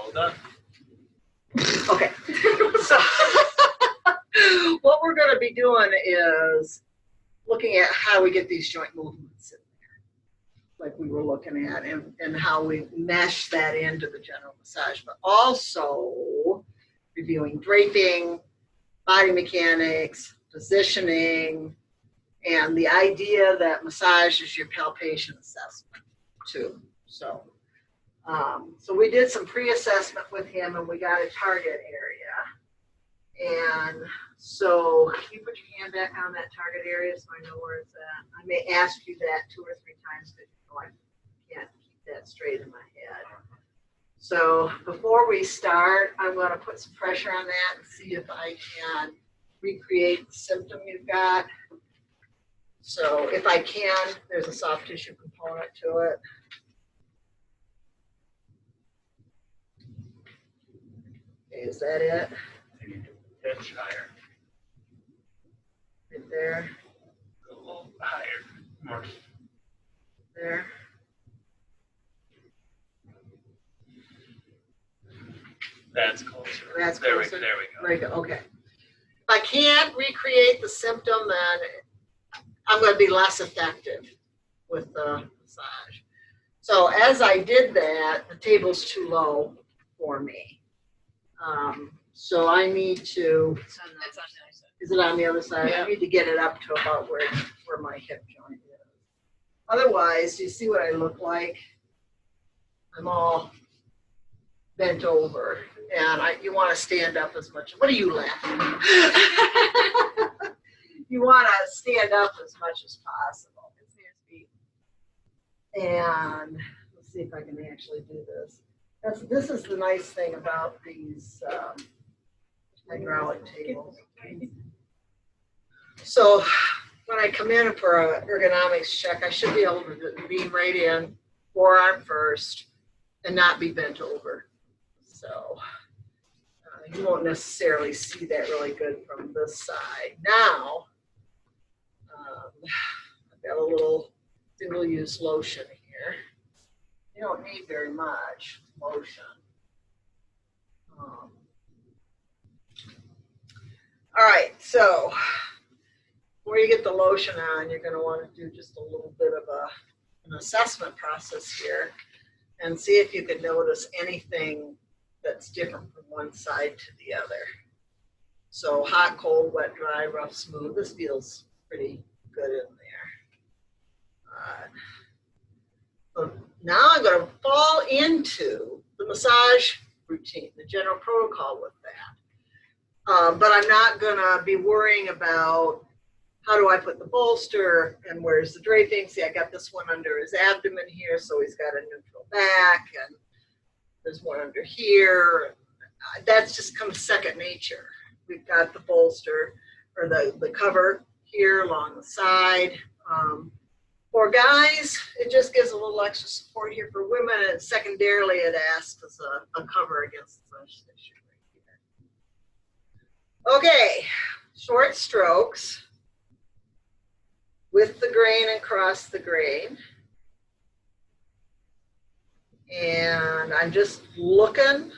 All done. Okay. So what we're going to be doing is looking at how we get these joint movements in there, like we were looking at, and how we mesh that into the general massage, but also reviewing draping, body mechanics, positioning, and the idea that massage is your palpation assessment too. So, so we did some pre-assessment with him, and we got a target area. And so, can you put your hand back on that target area so I know where it's at? I may ask you that 2 or 3 times because you know I can't keep that straight in my head. So before we start, I'm going to put some pressure on that and see if I can recreate the symptom you've got. So if I can, there's a soft tissue component to it. Okay, is that it? You need to pitch higher. Right there. Go a little higher. More. There. That's closer. That's there closer. There we go. Very good. Okay. If I can't recreate the symptom, then I'm going to be less effective with the massage. So as I did that, the table's too low for me. So I need to. Is it on the other side? Yeah. I need to get it up to about where my hip joint is. Otherwise, you see what I look like? I'm all bent over, and you want to stand up as much. What are you laughing at? You want to stand up as much as possible. And let's see if I can actually do this. This is the nice thing about these hydraulic tables. So when I come in for an ergonomics check, I should be able to beam right in, forearm first, and not be bent over. So you won't necessarily see that really good from this side. Now, I've got a little single-use lotion here. You don't need very much lotion. All right, so before you get the lotion on, you're going to want to do just a little bit of an assessment process here and see if you can notice anything that's different from one side to the other. So hot, cold, wet, dry, rough, smooth. This feels pretty good in there. So now I'm going to fall into the massage routine, the general protocol with that. But I'm not going to be worrying about how do I put the bolster and where's the draping. See, I got this one under his abdomen here, so he's got a neutral back, and there's one under here. That's just comes second nature. We've got the bolster or the cover here along the side. For guys, it just gives a little extra support here. For women, and secondarily, it acts as a cover against the flesh tissue right here. Okay, short strokes with the grain and cross the grain. And I'm just looking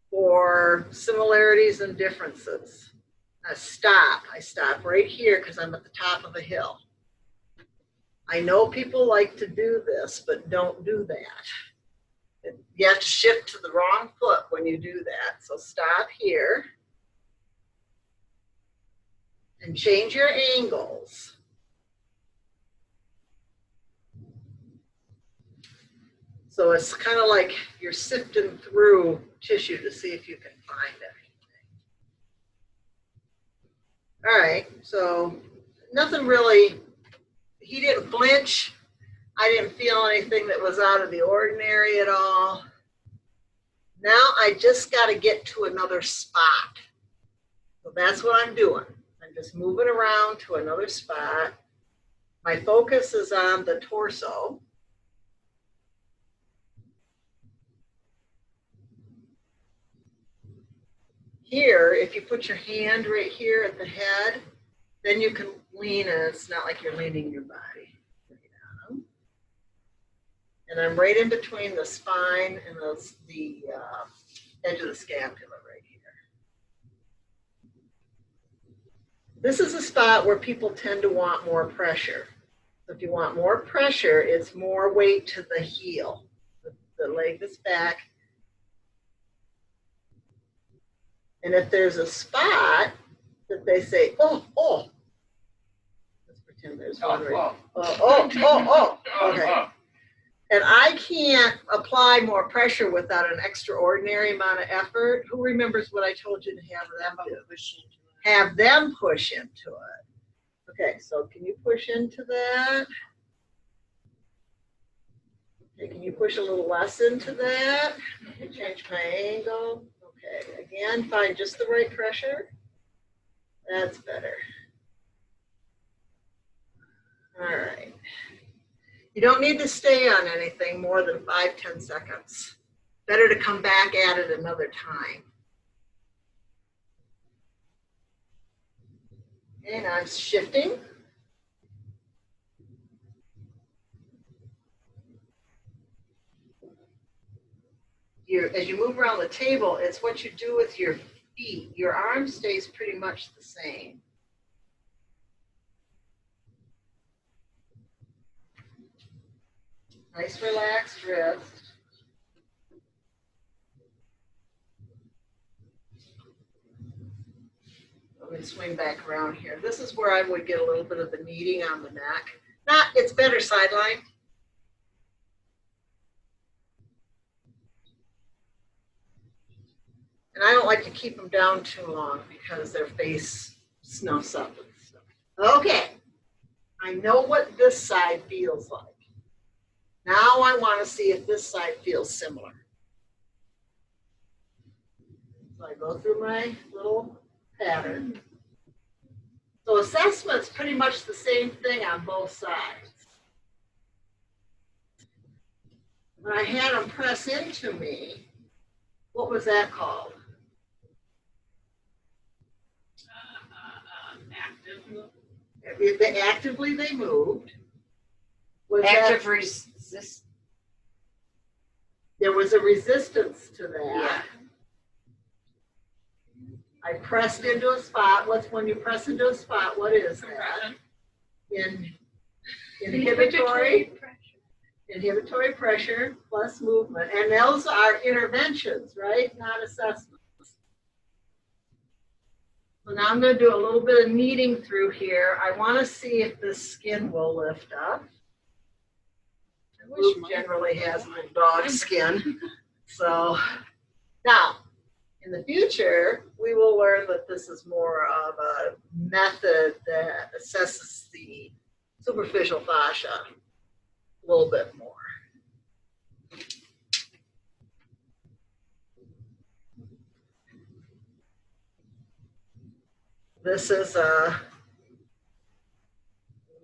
for similarities and differences. I stop right here because I'm at the top of a hill. I know people like to do this, but don't do that. You have to shift to the wrong foot when you do that. So stop here and change your angles. So it's kind of like you're sifting through tissue to see if you can find anything. All right, so nothing really, he didn't flinch. I didn't feel anything that was out of the ordinary at all. Now I just got to get to another spot. So that's what I'm doing. I'm just moving around to another spot. My focus is on the torso. Here, if you put your hand right here at the head, then you can lean, and it's not like you're leaning your body. And I'm right in between the spine and the edge of the scapula right here. This is a spot where people tend to want more pressure. So if you want more pressure, it's more weight to the heel, the leg that's back. And if there's a spot that they say, oh, let's pretend there's one right. Okay. And I can't apply more pressure without an extraordinary amount of effort. Who remembers what I told you to have them do? Have them push into it. Okay, so can you push into that? Okay, can you push a little less into that? Let me change my angle. Okay, again, find just the right pressure. That's better. All right. You don't need to stay on anything more than 5-10 seconds. Better to come back at it another time. And I'm shifting. As you move around the table, it's what you do with your feet. Your arm stays pretty much the same. Nice relaxed wrist. Let me swing back around here. This is where I would get a little bit of the kneading on the neck. It's better sideline. And I don't like to keep them down too long because their face snuffs up and stuff. Okay, I know what this side feels like. Now I want to see if this side feels similar. So I go through my little pattern. So assessment's pretty much the same thing on both sides. When I had them press into me, what was that called? Actively they moved. Was active resist. There was a resistance to that. Yeah. I pressed into a spot. What's when you press into a spot? What is that? Inhibitory pressure plus movement. And those are interventions, right? Not assessments. So now I'm going to do a little bit of kneading through here. I want to see if the skin will lift up. Luke generally has a little dog skin. So now, in the future, we will learn that this is more of a method that assesses the superficial fascia a little bit more. This is a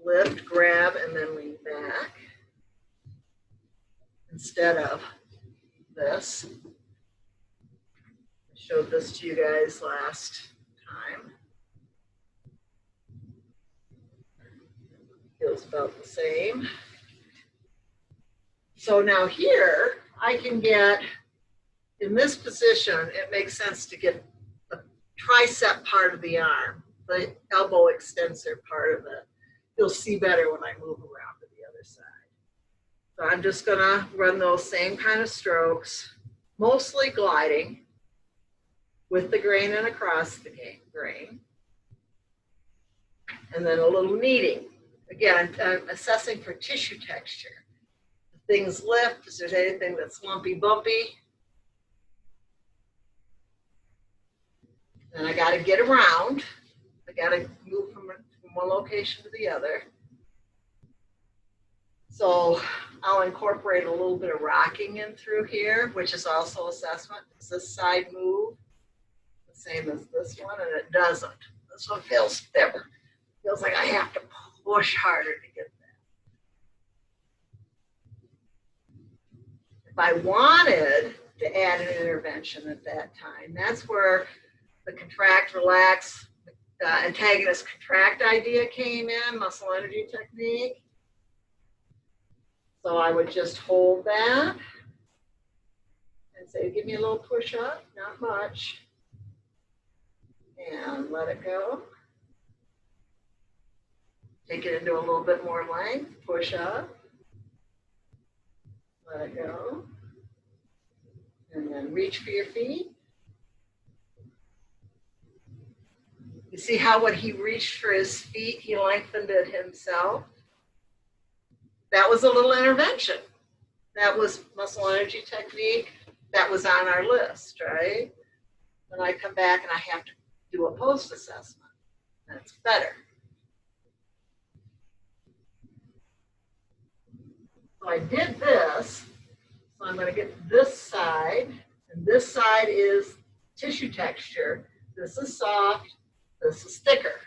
lift, grab, and then lean back instead of this. I showed this to you guys last time. Feels about the same. So now here, I can get, in this position, it makes sense to get the tricep part of the arm, the elbow extensor part of it. You'll see better when I move around to the other side. So I'm just gonna run those same kind of strokes, mostly gliding with the grain and across the grain. And then a little kneading. Again, I'm assessing for tissue texture. If things lift, if there's anything that's lumpy, bumpy. And I gotta get around. I gotta move from one location to the other. So I'll incorporate a little bit of rocking in through here, which is also assessment. Does this side move the same as this one? And it doesn't. This one feels stiffer. Feels like I have to push harder to get that. If I wanted to add an intervention at that time, that's where the contract, relax, antagonist contract idea came in, muscle energy technique. So I would just hold that and say, give me a little push up, not much. And let it go. Take it into a little bit more length, push up. Let it go. And then reach for your feet. You see how when he reached for his feet, he lengthened it himself? That was a little intervention. That was muscle energy technique. That was on our list, right? Then I come back and I have to do a post assessment. That's better. So I did this. So I'm going to get this side. And this side is tissue texture. This is soft. This is thicker.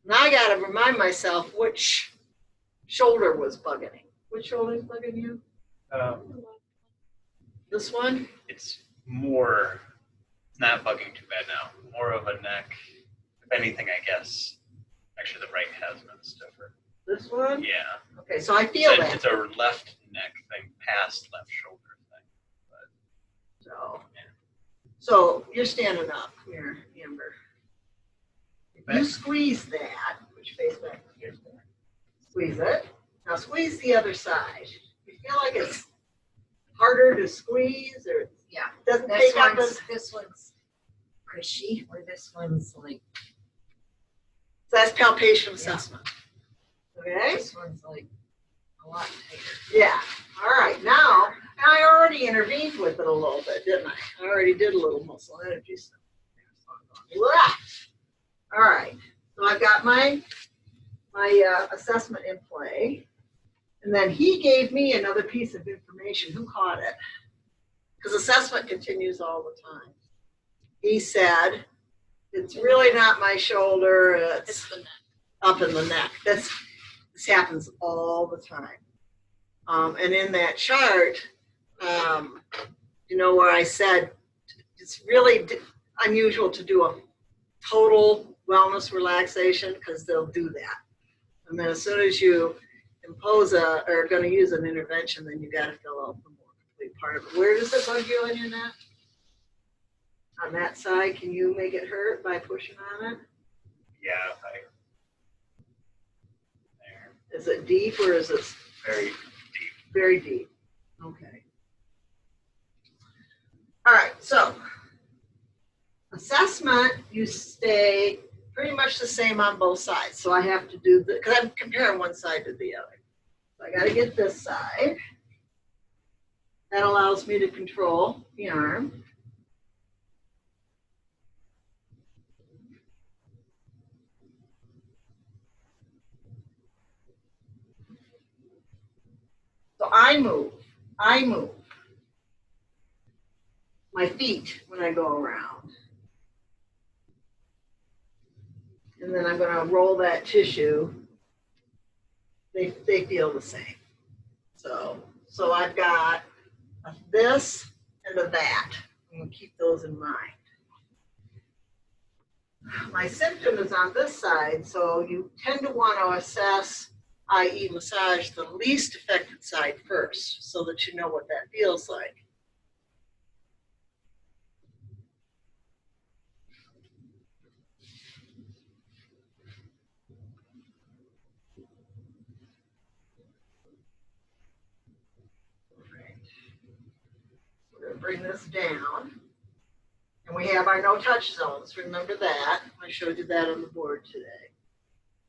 Now I got to remind myself which shoulder was bugging me. Which shoulder is bugging you? This one? It's not bugging too bad now. More of a neck. If anything, I guess. Actually, the right has been stiffer. This one? Yeah. Okay, so I feel that. It's a left neck thing, past left shoulder thing. But, So, yeah. So you're standing up here, Amber. If you squeeze that, put your face back, here's there. Squeeze it. Now squeeze the other side. You feel like it's harder to squeeze, or Yeah. doesn't take up as. This one's cushy, or this one's like, So that's palpation assessment. Okay? this one's like a lot tighter. Yeah. All right. Now, I already intervened with it a little bit, didn't I? I already did a little muscle energy stuff. All right. So I've got my assessment in play. And then he gave me another piece of information. Who caught it? Because assessment continues all the time. He said, it's really not my shoulder, it's the neck. up in the neck. This happens all the time. And in that chart, you know, where I said it's really unusual to do a total wellness relaxation, because they'll do that. And then as soon as you impose or going to use an intervention, then you got to fill out the more complete part of it. Where does it bug you on your neck? On that side, can you make it hurt by pushing on it? Yeah, there. Is it deep, or is it Very deep. very deep? Okay. All right, so assessment, you stay pretty much the same on both sides. So I have to do the, because I'm comparing one side to the other. So I got to get this side. That allows me to control the arm. So I move my feet when I go around. And then I'm going to roll that tissue. They feel the same. So I've got this and a that. I'm going to keep those in mind. My symptom is on this side, so you tend to want to assess, i.e. massage the least affected side first, so that you know what that feels like. We're going to bring this down. And we have our no-touch zones. Remember that. I showed you that on the board today.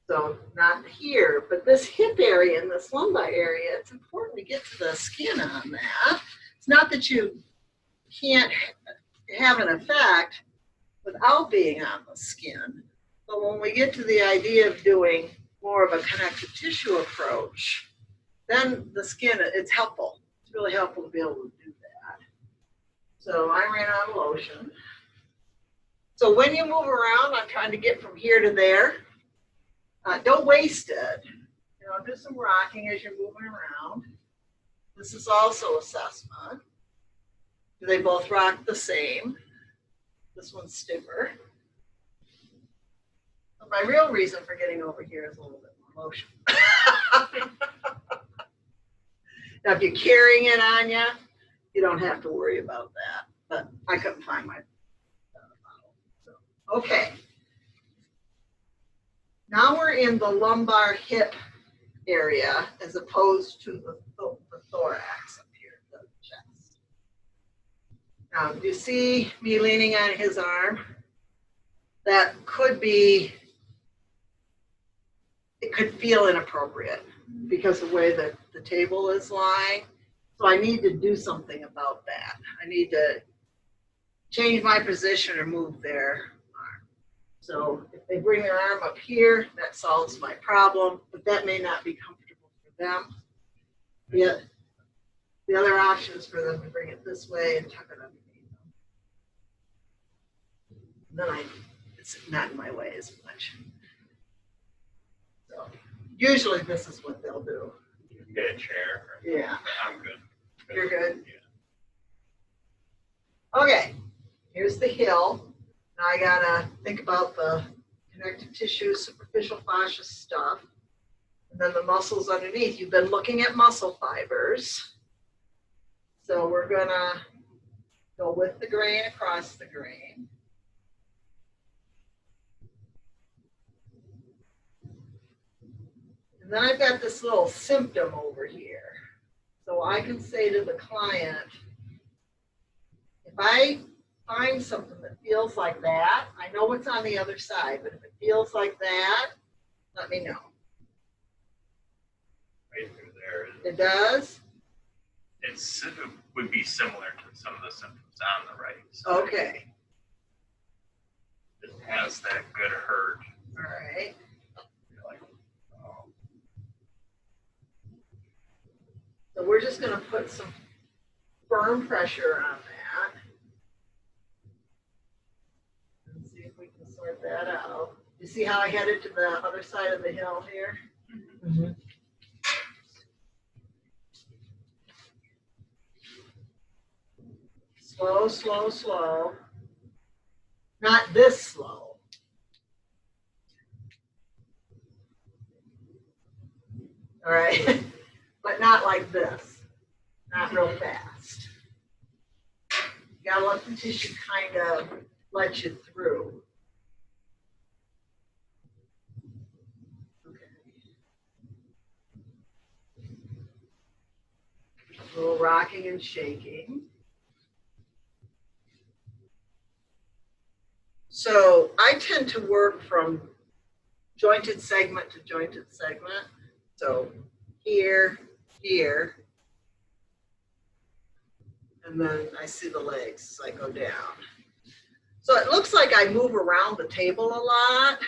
So not here, but this hip area and this lumbar area, it's important to get to the skin on that. It's not that you can't have an effect without being on the skin. But when we get to the idea of doing more of a connective tissue approach, then the skin, it's helpful. It's really helpful to be able to do that. So I ran out of lotion. So when you move around, I'm trying to get from here to there. Don't waste it. You know, do some rocking as you're moving around. This is also assessment. Do they both rock the same? This one's stiffer. But my real reason for getting over here is a little bit more motion. Now, if you're carrying it on you, you don't have to worry about that. But I couldn't find my bottle. So, okay. Now we're in the lumbar hip area as opposed to the thorax up here, the chest. Now, do you see me leaning on his arm? That could be, it could feel inappropriate because of the way that the table is lying. So I need to do something about that. I need to change my position or move their arm. So if they bring their arm up here, that solves my problem, but that may not be comfortable for them. Yet the other option is for them to bring it this way and tuck it underneath them. Then it's not in my way as much. So usually this is what they'll do. You can get a chair. Yeah. I'm good. You're good? Yeah. Okay, here's the hill. Now I gotta think about the connective tissue, superficial fascia stuff, and then the muscles underneath. You've been looking at muscle fibers. So we're gonna go with the grain across the grain. And then I've got this little symptom over here. So I can say to the client, if I find something that feels like that, I know what's on the other side, but if it feels like that, let me know. Right through there. It does? It would be similar to some of the symptoms on the right. So Okay. it has that good hurt. All right. You're like, oh. So we're just going to put some firm pressure on that. And see if we can sort that out. You see how I headed to the other side of the hill here? Mm-hmm. Slow, slow, slow. Not this slow. All right. But not like this. Not real fast. You gotta let the tissue kind of let you through. Okay. A little rocking and shaking. So I tend to work from jointed segment to jointed segment. So here, here, and then I see the legs as I go down. So it looks like I move around the table a lot,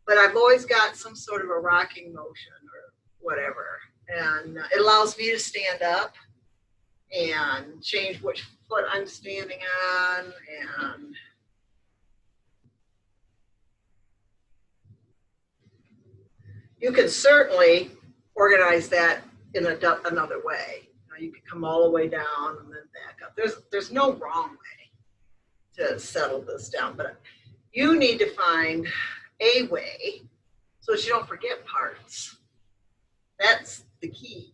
but I've always got some sort of a rocking motion or whatever. And it allows me to stand up and change which foot I'm standing on, and you can certainly organize that in another way. You can come all the way down and then back up. There's no wrong way to settle this down, but you need to find a way so that you don't forget parts. That's the key.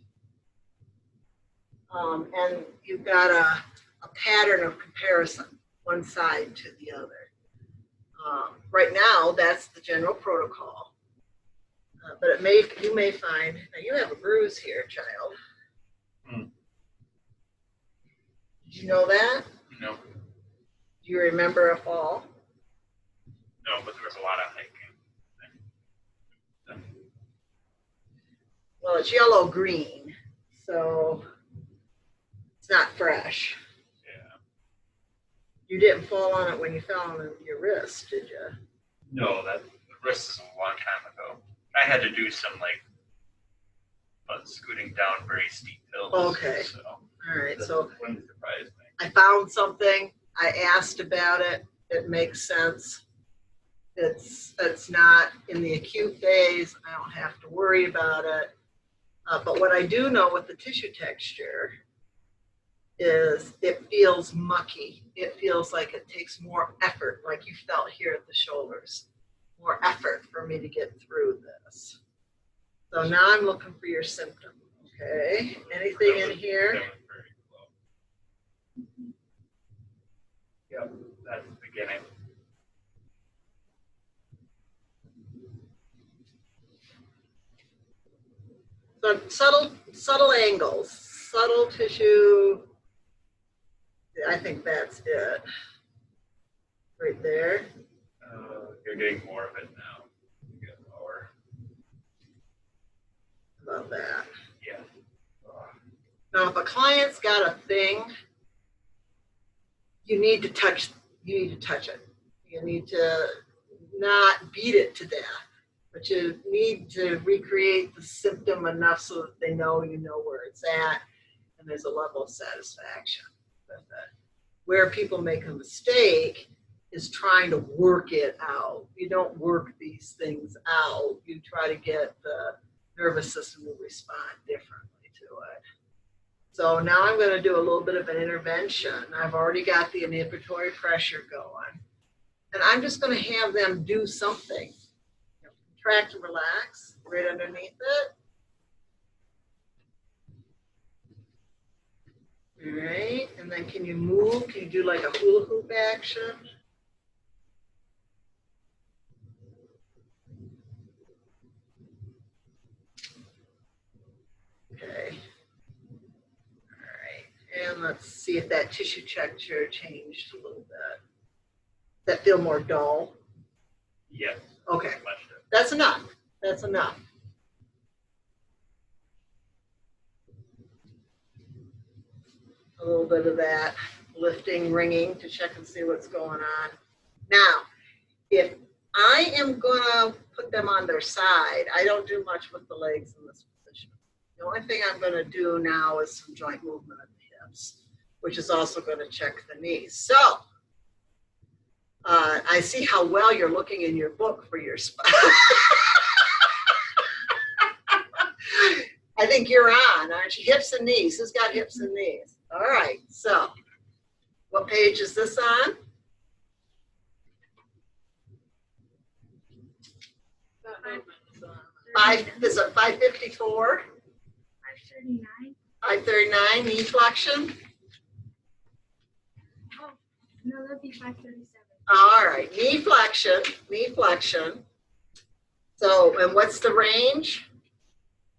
And you've got a pattern of comparison, one side to the other. Right now, that's the general protocol. But you may find, now you have a bruise here, child. Did you know that? No. Do you remember a fall? No, but there was a lot of hiking. Well, it's yellow-green, so it's not fresh. Yeah. You didn't fall on it when you fell on your wrist, did you? No, the wrist is a long time ago. I had to do some scooting down very steep hills. Okay. So All right, so wouldn't surprise me. I found something. I asked about it. It makes sense. It's not in the acute phase. I don't have to worry about it. But what I do know with the tissue texture is it feels mucky. It feels like it takes more effort, like you felt here at the shoulders. More effort for me to get through this. So now I'm looking for your symptom, Okay, anything in here? That was very low. Yep, that's the beginning. So subtle angles, subtle tissue. I think that's it. Right there. You're getting more of it now. You get lower. About that. Yeah. Now, if a client's got a thing, you need to touch it. You need to not beat it to death, but you need to recreate the symptom enough so that they know you know where it's at, and there's a level of satisfaction with it. Where people make a mistake is trying to work it out. You don't work these things out. You try to get the nervous system to respond differently to it. So now I'm going to do a little bit of an intervention. I've already got the inhibitory pressure going. And I'm just going to have them do something. Contract and relax right underneath it. All right, and then can you move? Can you do like a hula hoop action? Okay. All right, and let's see if that tissue texture changed a little bit. Does that feel more dull? Yes. Okay, Much different. that's enough. That's enough. A little bit of that lifting, ringing to check and see what's going on. Now, if I am going to put them on their side, I don't do much with the legs in this position. The only thing I'm going to do now is some joint movement of the hips, which is also going to check the knees. So, I see how well you're looking in your book for your spine. I think you're on, aren't you? Hips and knees. Who's got hips and knees? All right, so what page is this on? Is it 554? 539. 539, knee flexion. Oh, no, that'd be 537. All right, knee flexion, knee flexion. So, and what's the range?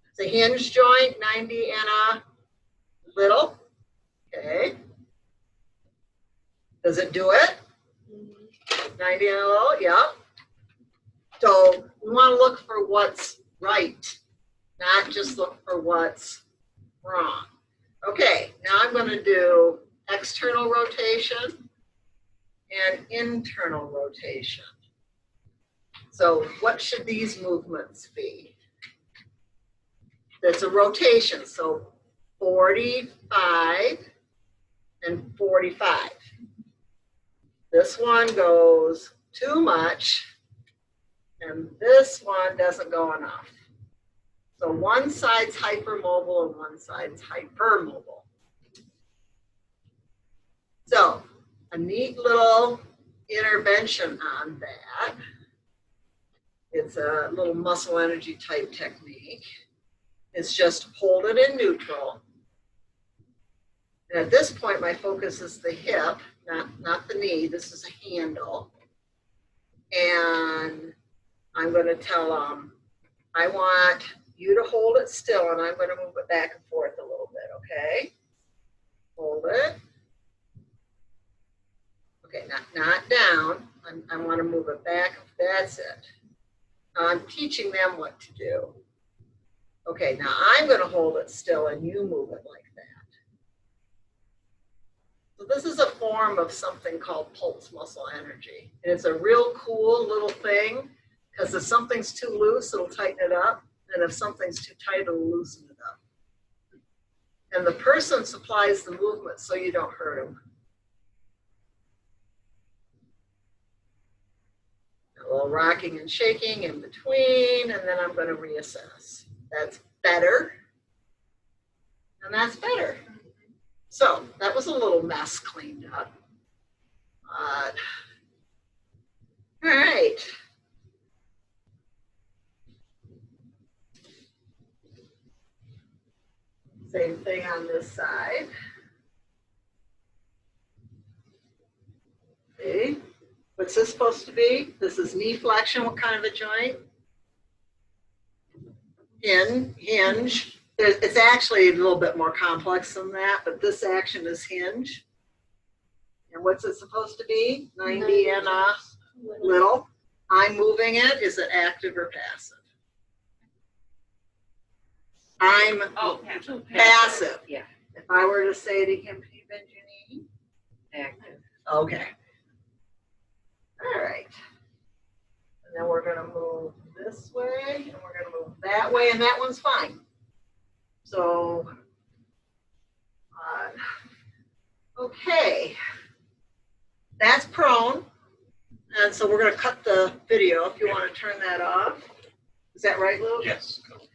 It's a hinge joint, 90 and a little. Okay. Does it do it? 90 and a little, yeah. So we want to look for what's right, not just look for what's wrong. Okay, now I'm going to do external rotation and internal rotation. So what should these movements be? That's a rotation, so 45 and 45. This one goes too much, and this one doesn't go enough. So one side's hypermobile and one side's hypermobile. So a neat little intervention on that. It's a little muscle energy type technique. It's just hold it in neutral. And at this point, my focus is the hip, not the knee. This is a handle. And I'm going to tell them, I want you to hold it still, and I'm going to move it back and forth a little bit, okay? Hold it. Okay, not down. I want to move it back. That's it. I'm teaching them what to do. Okay, now I'm going to hold it still, and you move it like that. So this is a form of something called pulse muscle energy. And it's a real cool little thing, because if something's too loose, it'll tighten it up. And if something's too tight, it'll loosen it up. And the person supplies the movement so you don't hurt them. A little rocking and shaking in between, and then I'm going to reassess. That's better. And that's better. So that was a little mess cleaned up. All right. Same thing on this side. See? What's this supposed to be? This is knee flexion. What kind of a joint? Hinge. It's actually a little bit more complex than that, but this action is hinge. And what's it supposed to be? 90 and a little. I'm moving it. Is it active or passive? I'm passive. Yeah. If I were to say to him, can you bend your knee? Active. Okay. All right. And then we're going to move this way, and we're going to move that way, and that one's fine. So, okay. That's prone. And so we're going to cut the video if you want to turn that off. Is that right, Lou? Yes. Cool.